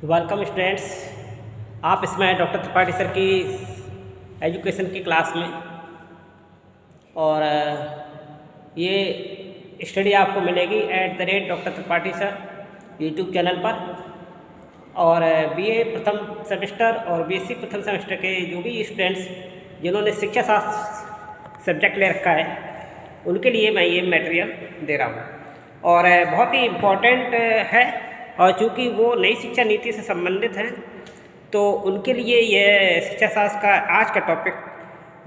Welcome students. आप इसमें doctor Tripathi sir की एजुकेशन की क्लास में और ये स्टडी आपको मिलेगी @doctor Tripathi sir YouTube channel पर। और बीए प्रथम सेमेस्टर और बीएससी प्रथम सेमेस्टर के जो भी स्टूडेंट्स जिन्होंने शिक्षा शास्त्र सब्जेक्ट ले रखा है उनके लिए मैं ये मटेरियल दे रहा हूँ और बहुत ही इम्पोर्टेंट है। और चूँकि वो नई शिक्षा नीति से संबंधित हैं तो उनके लिए ये शिक्षा शास्त्र का आज का टॉपिक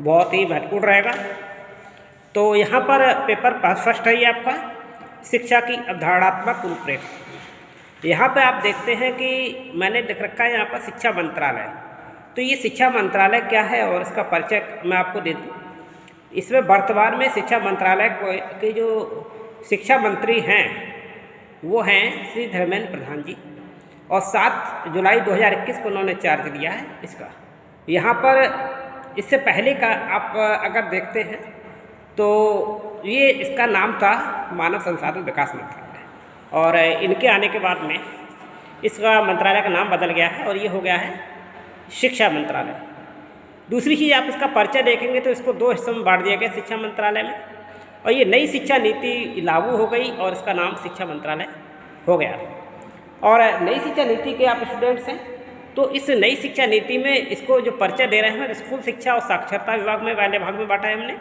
बहुत ही महत्वपूर्ण रहेगा। तो यहाँ पर पेपर फर्स्ट है ये आपका शिक्षा की अवधारणात्मक रूपरेखा। यहाँ पे आप देखते हैं कि मैंने लिख रखा है यहाँ पर शिक्षा मंत्रालय। तो ये शिक्षा मंत्रालय क्या है और इसका परिचय मैं आपको दे दूँ। इसमें वर्तमान में शिक्षा मंत्रालय के जो शिक्षा मंत्री हैं वो हैं श्री धर्मेंद्र प्रधान जी और 7 जुलाई 2021 को उन्होंने चार्ज लिया है इसका। यहाँ पर इससे पहले का आप अगर देखते हैं तो ये इसका नाम था मानव संसाधन विकास मंत्रालय और इनके आने के बाद में इसका मंत्रालय का नाम बदल गया है और ये हो गया है शिक्षा मंत्रालय। दूसरी चीज़ आप इसका परिचय देखेंगे तो इसको 2 हिस्सों में बांट दिया गया शिक्षा मंत्रालय में और ये नई शिक्षा नीति लागू हो गई और इसका नाम शिक्षा मंत्रालय हो गया। और नई शिक्षा नीति के आप स्टूडेंट्स हैं तो इस नई शिक्षा नीति में इसको जो परिचय दे रहे हैं स्कूल शिक्षा और साक्षरता विभाग में पहले भाग में बांटा है हमने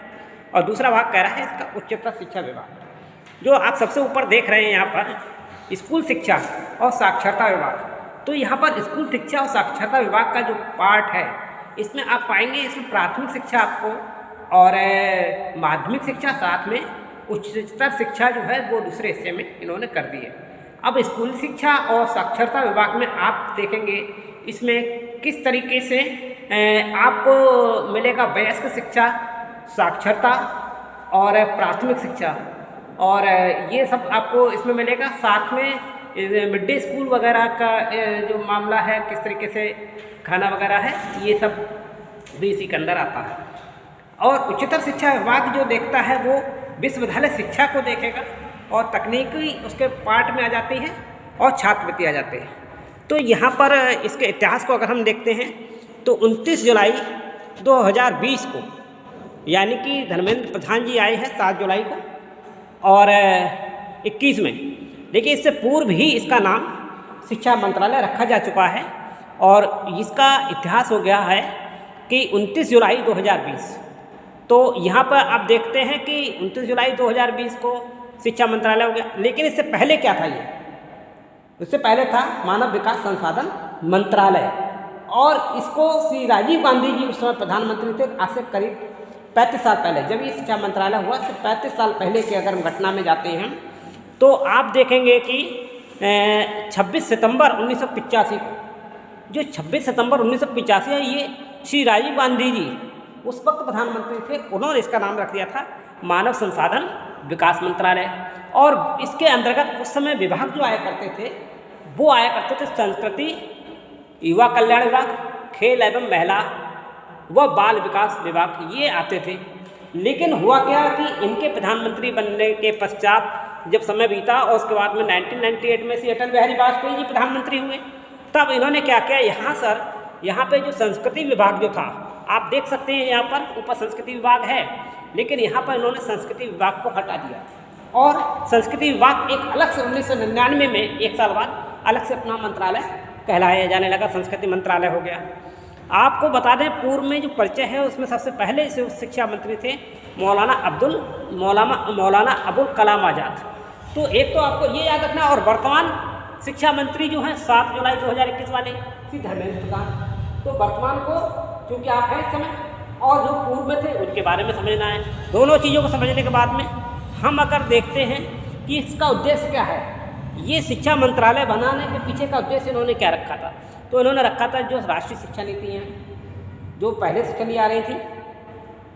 और दूसरा भाग कह रहा है इसका उच्चतर शिक्षा विभाग। जो आप सबसे ऊपर देख रहे हैं यहाँ पर स्कूल शिक्षा और साक्षरता विभाग, तो यहाँ पर स्कूल शिक्षा और साक्षरता विभाग का जो पार्ट है इसमें आप पाएंगे इसमें प्राथमिक शिक्षा आपको और माध्यमिक शिक्षा साथ में उच्चतर शिक्षा जो है वो दूसरे हिस्से में इन्होंने कर दी है। अब स्कूल शिक्षा और साक्षरता विभाग में आप देखेंगे इसमें किस तरीके से आपको मिलेगा वयस्क शिक्षा, साक्षरता और प्राथमिक शिक्षा और ये सब आपको इसमें मिलेगा। साथ में मिड डे स्कूल वगैरह का जो मामला है किस तरीके से खाना वगैरह है ये सब भी इसी के अंदर आता है। और उच्चतर शिक्षा विभाग जो देखता है वो विश्वविद्यालय शिक्षा को देखेगा और तकनीकी उसके पार्ट में आ जाती है और छात्रवृत्ति आ जाते हैं। तो यहाँ पर इसके इतिहास को अगर हम देखते हैं तो 29 जुलाई 2020 को यानी कि धर्मेंद्र प्रधान जी आए हैं 7 जुलाई को और 21 में। देखिए इससे पूर्व ही इसका नाम शिक्षा मंत्रालय रखा जा चुका है और इसका इतिहास हो गया है कि 29 जुलाई 2020। तो यहाँ पर आप देखते हैं कि 29 जुलाई 2020 को शिक्षा मंत्रालय हो गया। लेकिन इससे पहले क्या था, ये उससे पहले था मानव विकास संसाधन मंत्रालय और इसको श्री राजीव गांधी जी उस समय प्रधानमंत्री थे। आज से करीब 35 साल पहले जब ये शिक्षा मंत्रालय हुआ, सिर्फ 35 साल पहले की अगर हम घटना में जाते हैं तो आप देखेंगे कि 26 सितंबर 1985 को, जो 26 सितंबर 1985 है, ये श्री राजीव गांधी जी उस वक्त प्रधानमंत्री थे, उन्होंने इसका नाम रख दिया था मानव संसाधन विकास मंत्रालय। और इसके अंतर्गत उस समय विभाग जो आया करते थे वो आया करते थे संस्कृति, युवा कल्याण विभाग, खेल एवं महिला व बाल विकास विभाग, ये आते थे। लेकिन हुआ क्या कि इनके प्रधानमंत्री बनने के पश्चात जब समय बीता और उसके बाद में 1998 में श्री अटल बिहारी वाजपेयी जी प्रधानमंत्री हुए, तब इन्होंने क्या किया, यहाँ पे जो संस्कृति विभाग जो था आप देख सकते हैं यहाँ पर ऊपर संस्कृति विभाग है, लेकिन यहाँ पर इन्होंने संस्कृति विभाग को हटा दिया और संस्कृति विभाग एक अलग से 1999 में 1 साल बाद अलग से अपना मंत्रालय कहलाया जाने लगा, संस्कृति मंत्रालय हो गया। आपको बता दें पूर्व में जो परिचय है उसमें सबसे पहले से शिक्षा मंत्री थे मौलाना अबुल कलाम आज़ाद। तो एक तो आपको ये याद रखना। और वर्तमान शिक्षा मंत्री जो हैं 7 जुलाई 2021 वाले श्री धर्मेंद्र प्रधान। तो वर्तमान को क्योंकि आप हैं इस समय और जो पूर्व में थे उनके बारे में समझना है। दोनों चीज़ों को समझने के बाद में हम अगर देखते हैं कि इसका उद्देश्य क्या है, ये शिक्षा मंत्रालय बनाने के पीछे का उद्देश्य इन्होंने क्या रखा था, तो इन्होंने रखा था जो राष्ट्रीय शिक्षा नीति हैं जो पहले से चली आ रही थी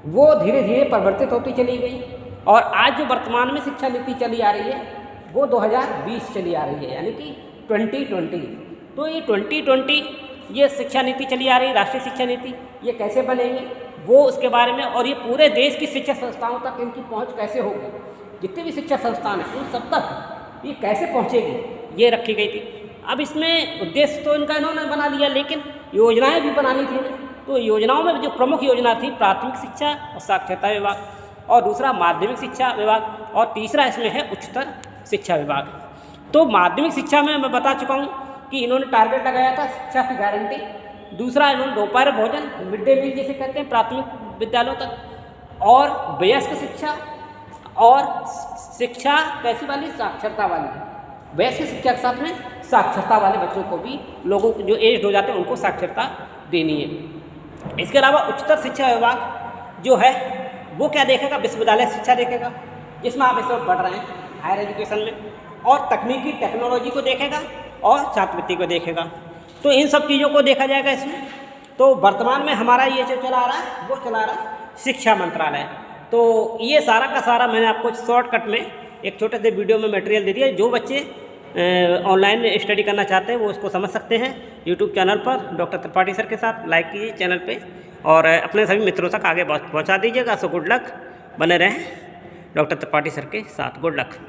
वो धीरे धीरे परिवर्तित होती चली गई और आज जो वर्तमान में शिक्षा नीति चली आ रही है वो 2020 चली आ रही है यानी कि 2020। तो ये 2020 ये शिक्षा नीति चली आ रही, राष्ट्रीय शिक्षा नीति, ये कैसे बनेगी वो उसके बारे में और ये पूरे देश की शिक्षा संस्थाओं तक इनकी पहुंच कैसे होगी, जितने भी शिक्षा संस्थान हैं उन सब तक ये कैसे पहुंचेगी ये रखी गई थी। अब इसमें उद्देश्य तो इनका इन्होंने बना लिया, लेकिन योजनाएं भी बनानी थी इन्हें। तो योजनाओं में जो प्रमुख योजना थी प्राथमिक शिक्षा और साक्षरता विभाग, और दूसरा माध्यमिक शिक्षा विभाग, और तीसरा इसमें है उच्चतर शिक्षा विभाग। तो माध्यमिक शिक्षा में मैं बता चुका हूँ कि इन्होंने टारगेट लगाया था शिक्षा की गारंटी, दूसरा इन्होंने दोपहर भोजन मिड डे मील जिसे कहते हैं प्राथमिक विद्यालयों तक, और वयस्क शिक्षा, और शिक्षा कैसी वाली, साक्षरता वाली। वयस्क शिक्षा के साथ में साक्षरता वाले बच्चों को भी, लोगों को जो एज्ड हो जाते हैं उनको साक्षरता देनी है। इसके अलावा उच्चतर शिक्षा विभाग जो है वो क्या देखेगा, विश्वविद्यालय शिक्षा देखेगा जिसमें आप इस वक्त पढ़ रहे हैं हायर एजुकेशन में, और तकनीकी टेक्नोलॉजी को देखेगा और छात्रवृत्ति को देखेगा। तो इन सब चीज़ों को देखा जाएगा इसमें। तो वर्तमान में हमारा ये जो चला रहा है वो चला रहा है शिक्षा मंत्रालय। तो ये सारा का सारा मैंने आपको शॉर्टकट में एक छोटे से वीडियो में मटेरियल दे दिया। जो बच्चे ऑनलाइन स्टडी करना चाहते हैं वो इसको समझ सकते हैं यूट्यूब चैनल पर डॉक्टर त्रिपाठी सर के साथ। लाइक कीजिए चैनल पे और अपने सभी मित्रों तक आगे पहुंचा दीजिएगा। सो गुड लक, बने रहें डॉक्टर त्रिपाठी सर के साथ। Good luck.